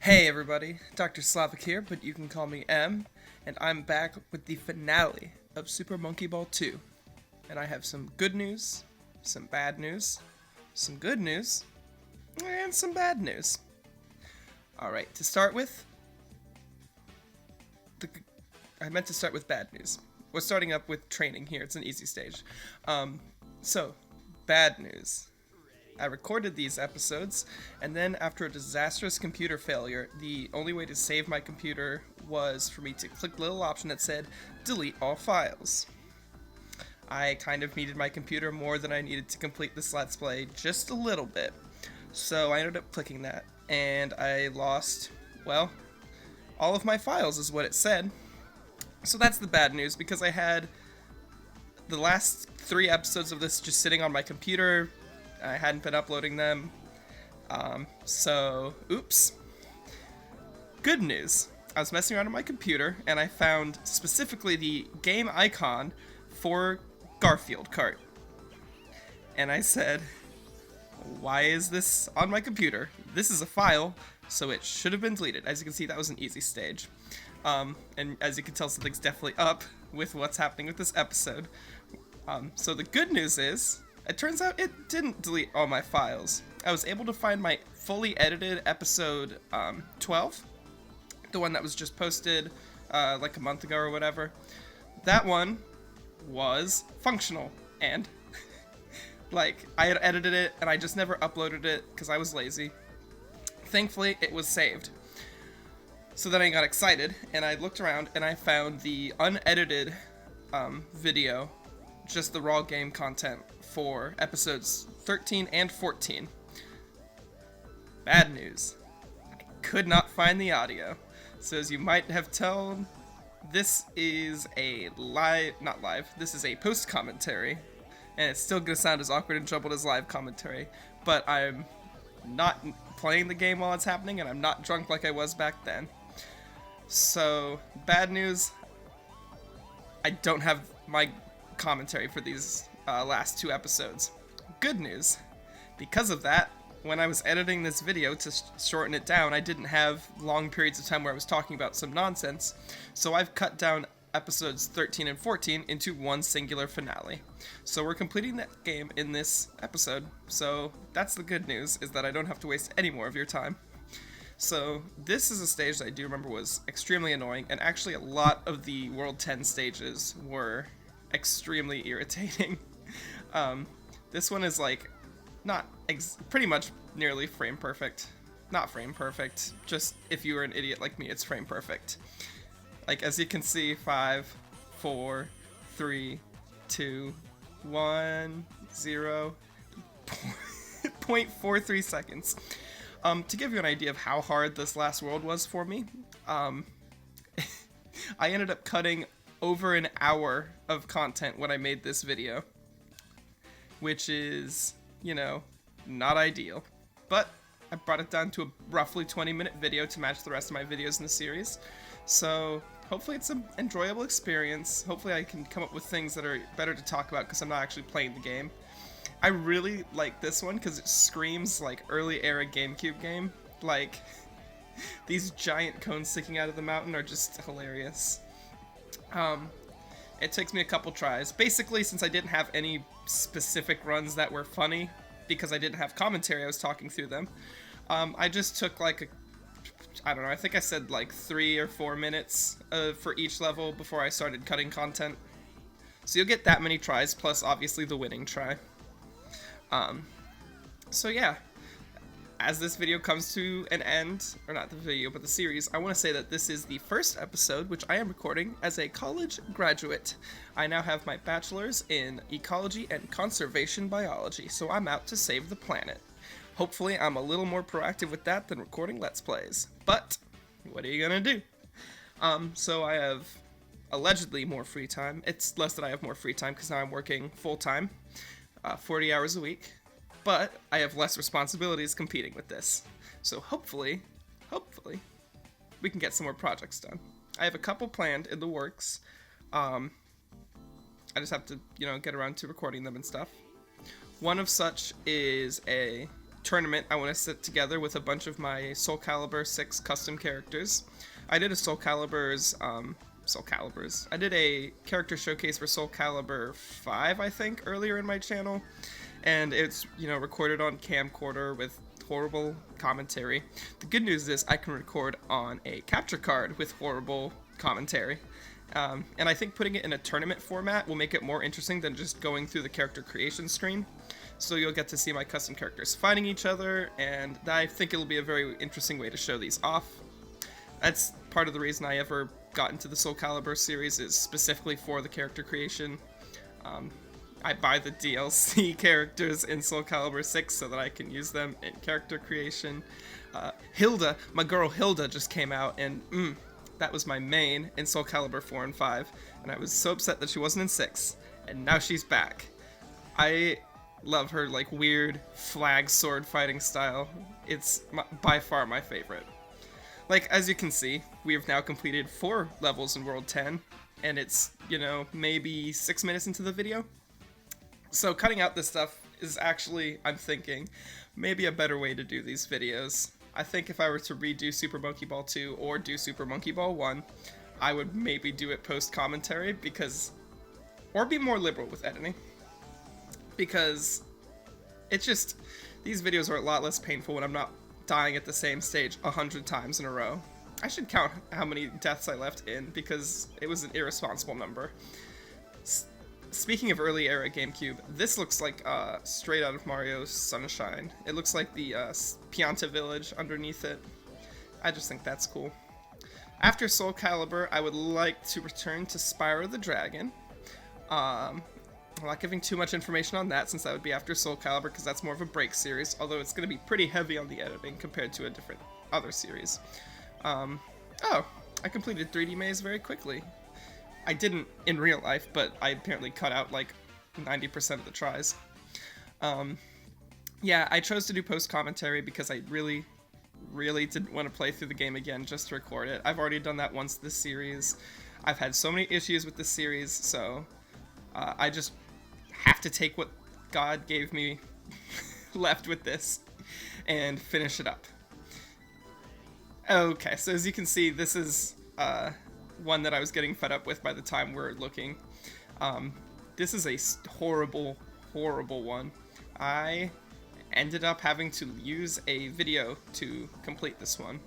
Hey everybody, Dr. Slavic here, but you can call me M, and I'm back with the finale of Super Monkey Ball 2. And I have some good news, some bad news, some good news, and some bad news. Alright, to start with, I meant to start with bad news. We're starting up with training here, it's an easy stage. So, bad news. I recorded these episodes, and then after a disastrous computer failure, the only way to save my computer was for me to click the little option that said, delete all files. I kind of needed my computer more than I needed to complete this Let's Play, just a little bit. So I ended up clicking that, and I lost, well, all of my files is what it said. So that's the bad news, because I had the last 3 episodes of this just sitting on my computer. I hadn't been uploading them, so oops. Good news, I was messing around on my computer and I found specifically the game icon for Garfield Kart. And I said, why is this on my computer? This is a file, so it should have been deleted. As you can see, that was an easy stage. And as you can tell, something's definitely up with what's happening with this episode. So the good news is, it turns out it didn't delete all my files. I was able to find my fully edited episode 12, the one that was just posted like a month ago or whatever. That one was functional, and like I had edited it and I just never uploaded it because I was lazy. Thankfully, it was saved. So then I got excited and I looked around and I found the unedited video, just the raw game content for episodes 13 and 14. Bad news. I could not find the audio. So as you might have told, this is a this is a post commentary, and it's still gonna sound as awkward and troubled as live commentary, but I'm not playing the game while it's happening, and I'm not drunk like I was back then. So, bad news, I don't have my commentary for these last 2 episodes. Good news, because of that, when I was editing this video to shorten it down, I didn't have long periods of time where I was talking about some nonsense, so I've cut down episodes 13 and 14 into one singular finale. So we're completing that game in this episode, so that's the good news, is that I don't have to waste any more of your time. So this is a stage that I do remember was extremely annoying, and actually a lot of the World 10 stages were extremely irritating. This one is like not pretty much nearly frame perfect. Not frame perfect, just if you were an idiot like me, it's frame perfect. Like, as you can see, 5, 4, 3, 2, 1, 0, 0.43 seconds. To give you an idea of how hard this last world was for me, I ended up cutting over an hour of content when I made this video, which is, you know, not ideal, but I brought it down to a roughly 20-minute video to match the rest of my videos in the series, so hopefully it's an enjoyable experience. Hopefully I can come up with things that are better to talk about because I'm not actually playing the game. I really like this one because it screams like early era GameCube game. Like, these giant cones sticking out of the mountain are just hilarious. It takes me a couple tries. Basically, since I didn't have any specific runs that were funny, because I didn't have commentary, I was talking through them, I just took like I don't know, I think I said like 3 or 4 minutes for each level before I started cutting content. So you'll get that many tries, plus obviously the winning try. So yeah, as this video comes to an end, or not the video, but the series, I want to say that this is the first episode which I am recording as a college graduate. I now have my bachelor's in ecology and conservation biology, so I'm out to save the planet. Hopefully I'm a little more proactive with that than recording Let's Plays, but what are you gonna do? So I have allegedly more free time. It's less that I have more free time because now I'm working full-time, 40 hours a week. But I have less responsibilities competing with this. So hopefully, we can get some more projects done. I have a couple planned in the works. I just have to, get around to recording them and stuff. One of such is a tournament I want to sit together with a bunch of my Soul Calibur 6 custom characters. I did a Soul Calibur's, I did a character showcase for Soul Calibur 5, I think, earlier in my channel. And it's, recorded on camcorder with horrible commentary. The good news is I can record on a capture card with horrible commentary. And I think putting it in a tournament format will make it more interesting than just going through the character creation screen. So you'll get to see my custom characters fighting each other, and I think it'll be a very interesting way to show these off. That's part of the reason I ever got into the Soul Calibur series, is specifically for the character creation. I buy the DLC characters in Soul Calibur 6 so that I can use them in character creation. Hilda, my girl Hilda, just came out, and that was my main in Soul Calibur 4 and 5, and I was so upset that she wasn't in 6, and now she's back. I love her, weird flag sword fighting style. It's by far my favorite. As you can see, we have now completed 4 levels in World 10, and it's, maybe 6 minutes into the video. So cutting out this stuff is actually, I'm thinking, maybe a better way to do these videos. I think if I were to redo Super Monkey Ball 2 or do Super Monkey Ball 1, I would maybe do it post-commentary or be more liberal with editing. Because it's just, these videos are a lot less painful when I'm not dying at the same stage 100 times in a row. I should count how many deaths I left in, because it was an irresponsible number. Speaking of early era GameCube, this looks like straight out of Mario Sunshine. It looks like the Pianta village underneath it. I just think that's cool. After Soul Calibur, I would like to return to Spyro the Dragon. I'm not giving too much information on that, since that would be after Soul Calibur, because that's more of a break series, although it's going to be pretty heavy on the editing compared to a different other series. Oh, I completed 3D Maze very quickly. I didn't in real life, but I apparently cut out 90% of the tries. Yeah, I chose to do post-commentary because I really didn't want to play through the game again just to record it. I've already done that once this series. I've had so many issues with this series, so I just have to take what God gave me left with this and finish it up. Okay, so as you can see, this is one that I was getting fed up with by the time we're looking. This is a horrible one. I ended up having to use a video to complete this one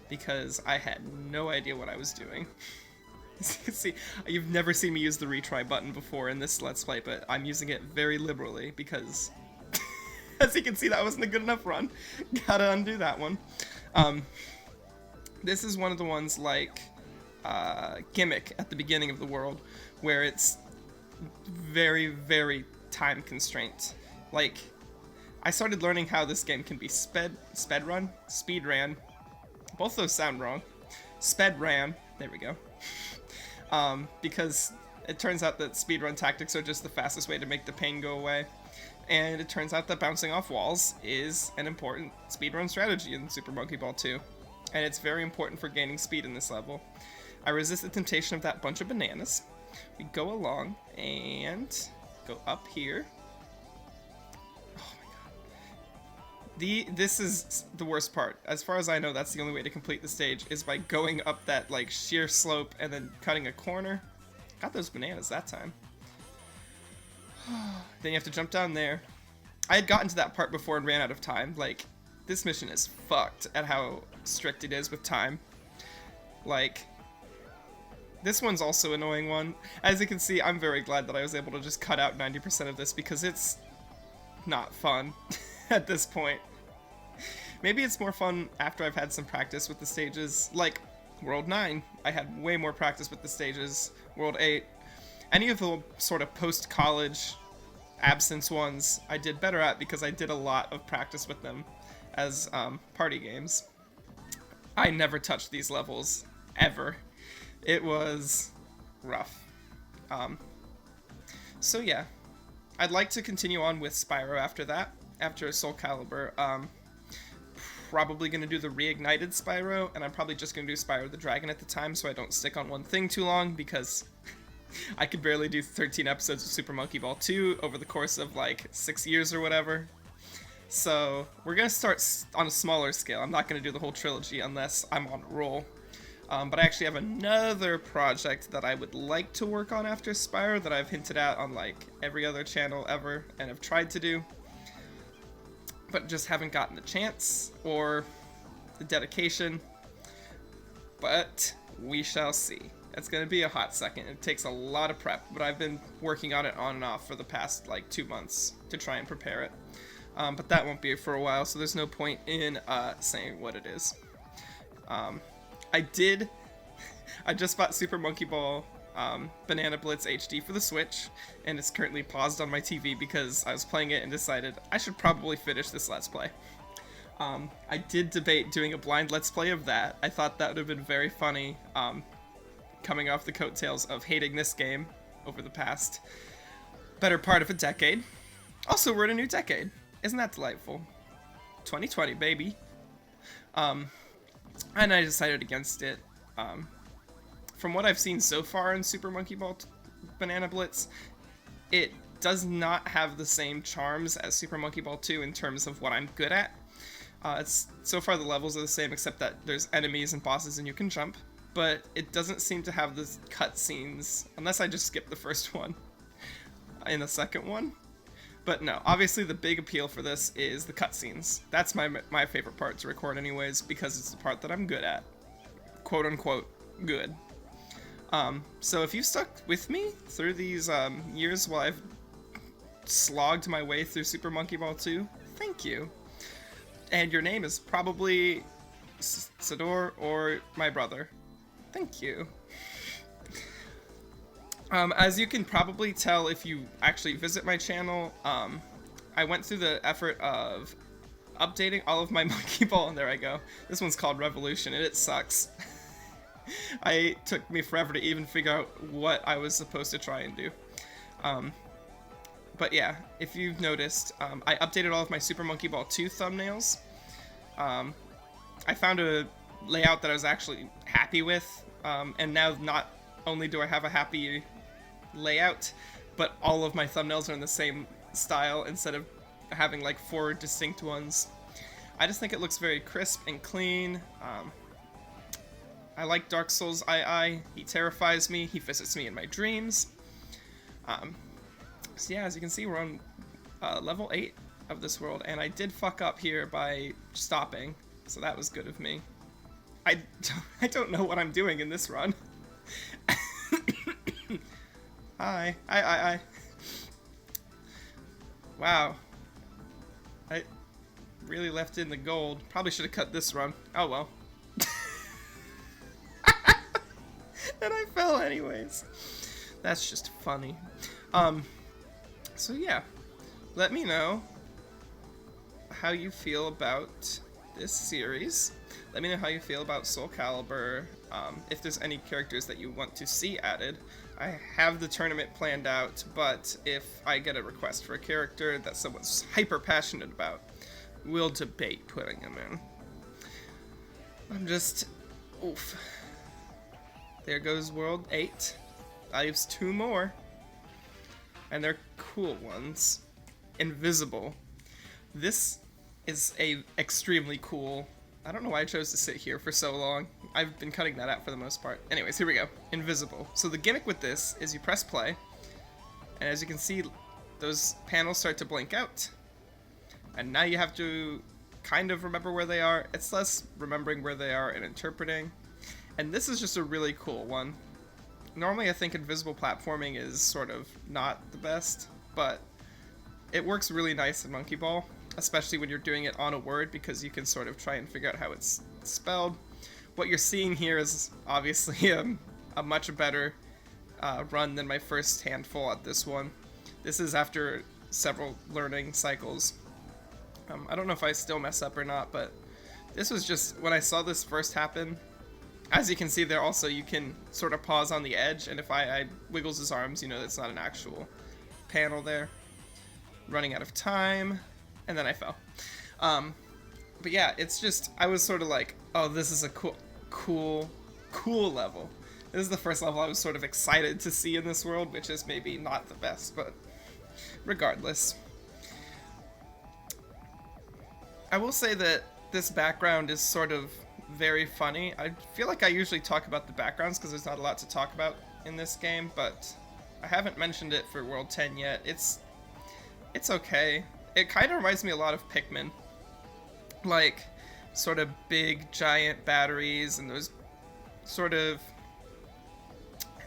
because I had no idea what I was doing. As you can see, you've never seen me use the retry button before in this Let's Play, but I'm using it very liberally because, as you can see, that wasn't a good enough run. Gotta undo that one. This is one of the ones Gimmick at the beginning of the world, where it's very time constraint. I started learning how this game can be speed ran. Both those sound wrong. Sped ran. There we go. Because it turns out that speedrun tactics are just the fastest way to make the pain go away. And it turns out that bouncing off walls is an important speedrun strategy in Super Monkey Ball 2. And it's very important for gaining speed in this level. I resist the temptation of that bunch of bananas. We go along and go up here. Oh my god. This is the worst part. As far as I know, that's the only way to complete the stage, is by going up that sheer slope and then cutting a corner. Got those bananas that time. Then you have to jump down there. I had gotten to that part before and ran out of time. This mission is fucked at how strict it is with time. This one's also an annoying one. As you can see, I'm very glad that I was able to just cut out 90% of this because it's not fun at this point. Maybe it's more fun after I've had some practice with the stages. World 9, I had way more practice with the stages. World 8, any of the sort of post-college absence ones I did better at because I did a lot of practice with them as party games. I never touched these levels, ever. It was rough. So yeah, I'd like to continue on with Spyro after that, after Soul Calibur. Probably going to do the reignited Spyro, and I'm probably just going to do Spyro the Dragon at the time so I don't stick on one thing too long, because I could barely do 13 episodes of Super Monkey Ball 2 over the course of 6 years or whatever. So we're gonna start on a smaller scale. I'm not gonna do the whole trilogy unless I'm on a roll. But I actually have another project that I would like to work on after Spyro that I've hinted at on like every other channel ever and have tried to do, but just haven't gotten the chance or the dedication. But we shall see. It's gonna be a hot second. It takes a lot of prep, but I've been working on it on and off for the past like 2 months to try and prepare it. But that won't be for a while, so there's no point in saying what it is. I just bought Super Monkey Ball Banana Blitz HD for the Switch, and it's currently paused on my TV because I was playing it and decided I should probably finish this Let's Play. I did debate doing a blind Let's Play of that. I thought that would have been very funny, coming off the coattails of hating this game over the past better part of a decade. Also, we're in a new decade. Isn't that delightful? 2020, baby. And I decided against it. From what I've seen so far in Super Monkey Ball Banana Blitz, it does not have the same charms as Super Monkey Ball 2 in terms of what I'm good at. So far the levels are the same, except that there's enemies and bosses and you can jump, but it doesn't seem to have the cutscenes, unless I just skip the first one in the second one. But no, obviously the big appeal for this is the cutscenes. That's my favorite part to record anyways, because it's the part that I'm good at. Quote unquote, good. So if you've stuck with me through these years while I've slogged my way through Super Monkey Ball 2, thank you. And your name is probably Sador or my brother. Thank you. As you can probably tell if you actually visit my channel, I went through the effort of updating all of my Monkey Ball, and there I go. This one's called Revolution, and it sucks. It took me forever to even figure out what I was supposed to try and do. But yeah, if you've noticed, I updated all of my Super Monkey Ball 2 thumbnails. I found a layout that I was actually happy with, and now not only do I have a happy layout, but all of my thumbnails are in the same style instead of having like 4 distinct ones. I just think it looks very crisp and clean. I like Dark Souls II. He terrifies me. He visits me in my dreams. So yeah, as you can see, we're on level 8 of this world, and I did fuck up here by stopping, so that was good of me. I don't know what I'm doing in this run. Hi. Wow. I really left in the gold. Probably should have cut this run. Oh well. And I fell anyways. That's just funny. So yeah. Let me know how you feel about this series. Let me know how you feel about Soul Calibur. If there's any characters that you want to see added. I have the tournament planned out, but if I get a request for a character that someone's hyper passionate about, we'll debate putting him in. I'm just... oof. There goes World 8. I have 2 more. And they're cool ones. Invisible. This is a extremely cool... I don't know why I chose to sit here for so long. I've been cutting that out for the most part. Anyways, here we go. Invisible. So the gimmick with this is you press play, and as you can see, those panels start to blink out. And now you have to kind of remember where they are. It's less remembering where they are and interpreting. And this is just a really cool one. Normally I think invisible platforming is sort of not the best, but it works really nice in Monkey Ball. Especially when you're doing it on a word, because you can sort of try and figure out how it's spelled. What you're seeing here is obviously a much better run than my first handful at this one. This is after several learning cycles. I don't know if I still mess up or not, but this was just, when I saw this first happen, as you can see there also, you can sort of pause on the edge, and if I wiggles his arms, you know that's not an actual panel there. Running out of time. And then I fell. But yeah, it's just, I was sort of like, oh, this is a cool level. This is the first level I was sort of excited to see in this world, which is maybe not the best, but regardless. I will say that this background is sort of very funny. I feel like I usually talk about the backgrounds because there's not a lot to talk about in this game, but I haven't mentioned it for World 10 yet. It's okay. It kind of reminds me a lot of Pikmin. Like, sort of big, giant batteries and those sort of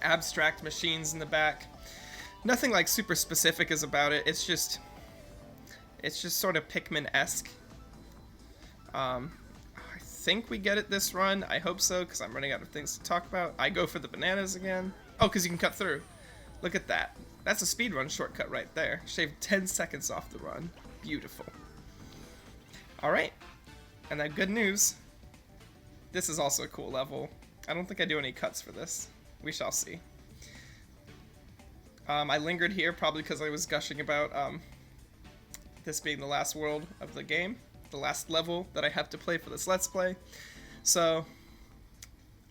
abstract machines in the back. Nothing like super specific is about it. It's just sort of Pikmin-esque. I think we get it this run. I hope so, because I'm running out of things to talk about. I go for the bananas again. Oh, because you can cut through. Look at that. That's a speedrun shortcut right there. Shaved 10 seconds off the run. Beautiful. Alright. And then good news. This is also a cool level. I don't think I do any cuts for this. We shall see. I lingered here probably because I was gushing about this being the last world of the game. The last level that I have to play for this Let's Play. So,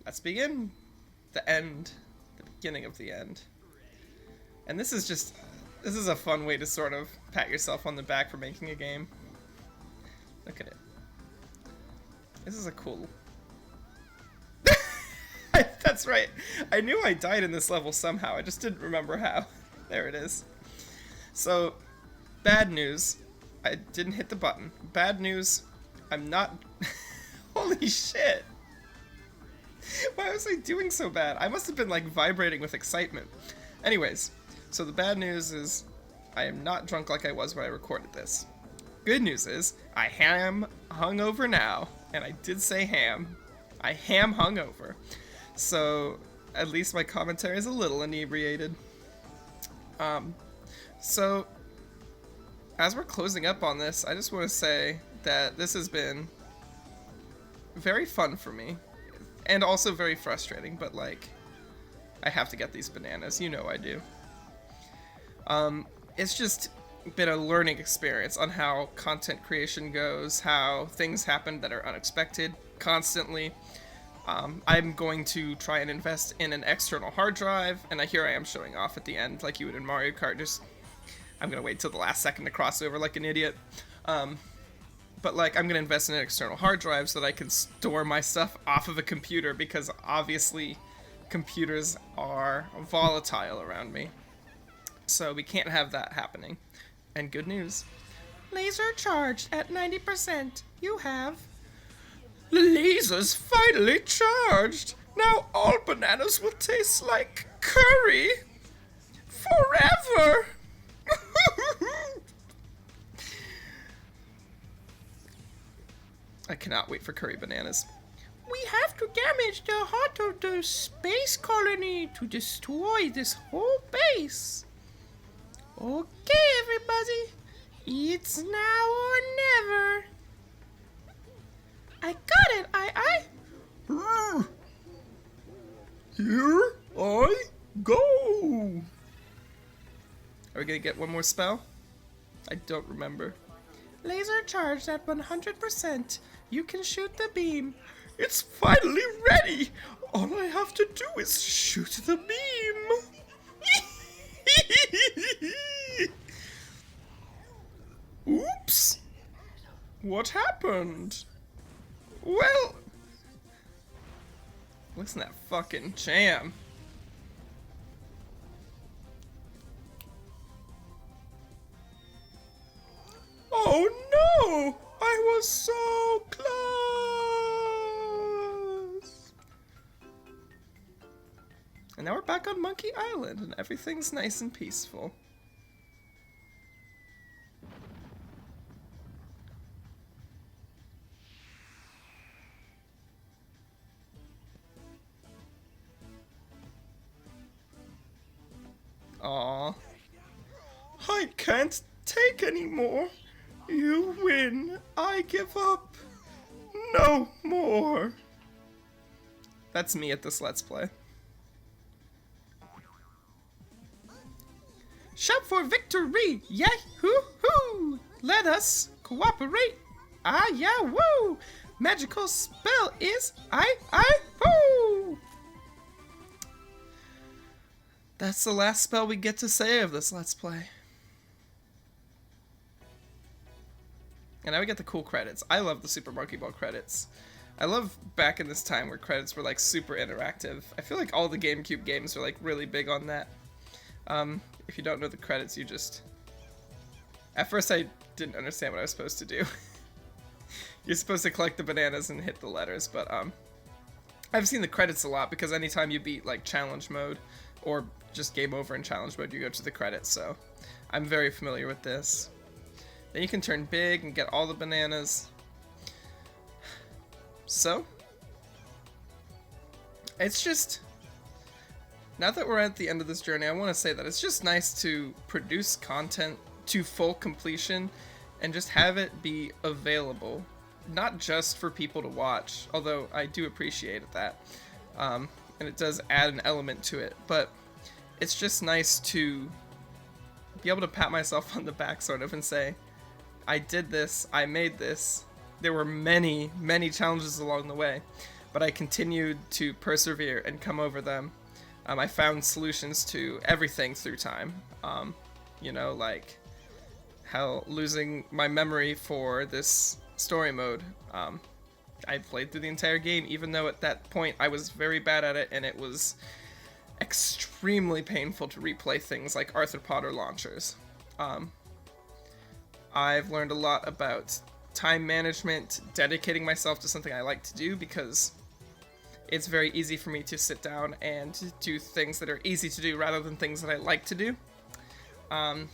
let's begin. The end. The beginning of the end. And this is a fun way to sort of pat yourself on the back for making a game. Look at it. This is a cool... That's right. I knew I died in this level somehow. I just didn't remember how. There it is. So, bad news. I didn't hit the button. Bad news. I'm not... Holy shit. Why was I doing so bad? I must have been like vibrating with excitement. Anyways, so the bad news is I am not drunk like I was when I recorded this. Good news is I am hungover now. And I did say ham. I ham hungover. So, at least my commentary is a little inebriated. So, as we're closing up on this, I just want to say that this has been very fun for me. And also very frustrating, but like, I have to get these bananas, you know I do. It's just been a learning experience on how content creation goes, how things happen that are unexpected constantly. I'm going to try and invest in an external hard drive, and here I am showing off at the end like you would in Mario Kart. I'm gonna wait till the last second to cross over like an idiot. But like, I'm gonna invest in an external hard drive so that I can store my stuff off of a computer, because obviously computers are volatile around me. So we can't have that happening. And good news. Laser charged at 90%. You have... The laser's finally charged! Now all bananas will taste like curry! Forever! I cannot wait for curry bananas. We have to damage the heart of the space colony to destroy this whole base. Okay, everybody. It's now or never. I got it, I. Here I go. Are we gonna get one more spell? I don't remember. Laser charged at 100%. You can shoot the beam. It's finally ready. All I have to do is shoot the beam. Oops. What happened? Well, listen to that fucking jam. Oh no! I was so close! And now we're back on Monkey Island and everything's nice and peaceful. Aww. I can't take any more. You win. I give up. No more. That's me at this Let's Play. Shout for victory! Yahoo-hoo! Let us cooperate! Ah, yeah, woo! Magical spell is I-woo! That's the last spell we get to say of this Let's Play. And I would get the cool credits. I love the Super Monkey Ball credits. I love back in this time where credits were like super interactive. I feel like all the GameCube games are like really big on that. If you don't know the credits, you just... At first I didn't understand what I was supposed to do. You're supposed to collect the bananas and hit the letters, but I've seen the credits a lot because anytime you beat like challenge mode or just game over in challenge mode, you go to the credits, so I'm very familiar with this. Then you can turn big and get all the bananas. So, it's just, now that we're at the end of this journey, I want to say that it's just nice to produce content to full completion and just have it be available, not just for people to watch, although I do appreciate that, and it does add an element to it, but it's just nice to be able to pat myself on the back sort of and say, I did this, I made this. There were many, many challenges along the way, but I continued to persevere and come over them. I found solutions to everything through time. You know, like how losing my memory for this story mode. I played through the entire game, even though at that point I was very bad at it, and it was extremely painful to replay things like arthropod or launchers. I've learned a lot about time management, dedicating myself to something I like to do, because it's very easy for me to sit down and do things that are easy to do rather than things that I like to do. But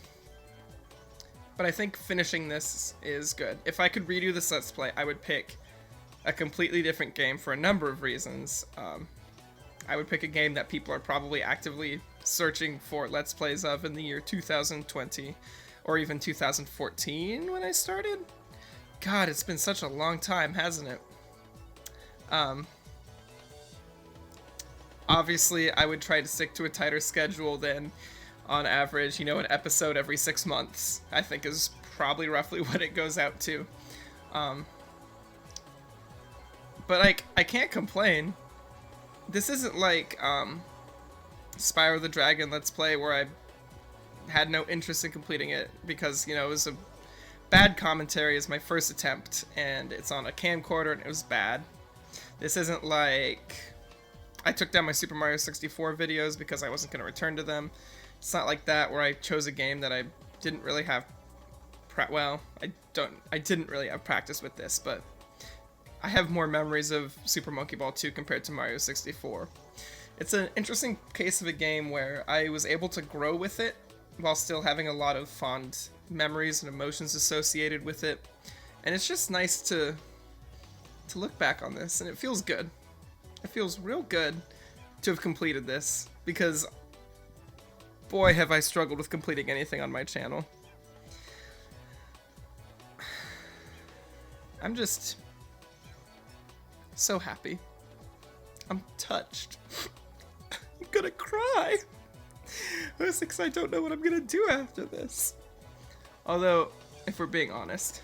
I think finishing this is good. If I could redo this Let's Play, I would pick a completely different game for a number of reasons. I would pick a game that people are probably actively searching for Let's Plays of in the year 2020, or even 2014 when I started. God, it's been such a long time, hasn't it? Obviously, I would try to stick to a tighter schedule than, on average, you know, an episode every 6 months, I think is probably roughly what it goes out to. But I can't complain. This isn't like Spyro the Dragon Let's Play where I had no interest in completing it because, you know, it was a bad commentary as my first attempt, and it's on a camcorder and it was bad. This isn't like I took down my Super Mario 64 videos because I wasn't going to return to them. It's not like that where I chose a game that I didn't really have I didn't really have practice with this, but I have more memories of Super Monkey Ball 2 compared to Mario 64. It's an interesting case of a game where I was able to grow with it while still having a lot of fond memories and emotions associated with it. And it's just nice to look back on this, and it feels good. It feels real good to have completed this, because boy have I struggled with completing anything on my channel. I'm just so happy. I'm touched. I'm gonna cry. Mostly because I don't know what I'm gonna do after this. Although, if we're being honest,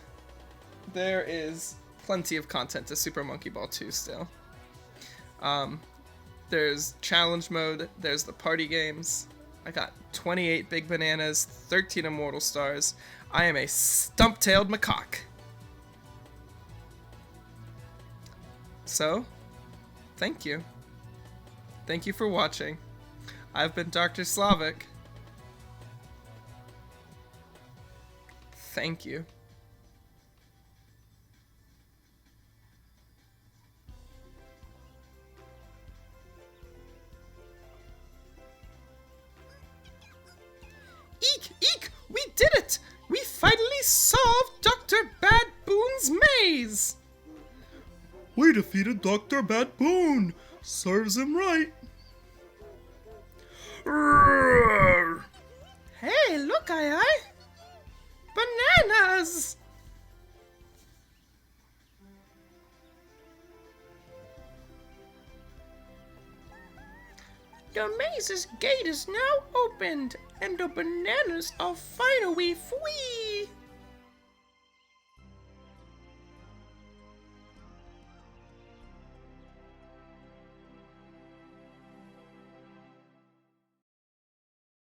there is plenty of content to Super Monkey Ball 2 still. There's challenge mode, there's the party games. I got 28 big bananas, 13 immortal stars. I am a stump-tailed macaque. So, thank you. Thank you for watching. I've been Dr. Slavic. Thank you. Eek! Eek! We did it! We finally solved Dr. Bad-Boon's maze! We defeated Dr. Bad-Boon! Serves him right! Roar! Hey, look, Ai! Bananas! The maze's gate is now opened, and the bananas are finally free!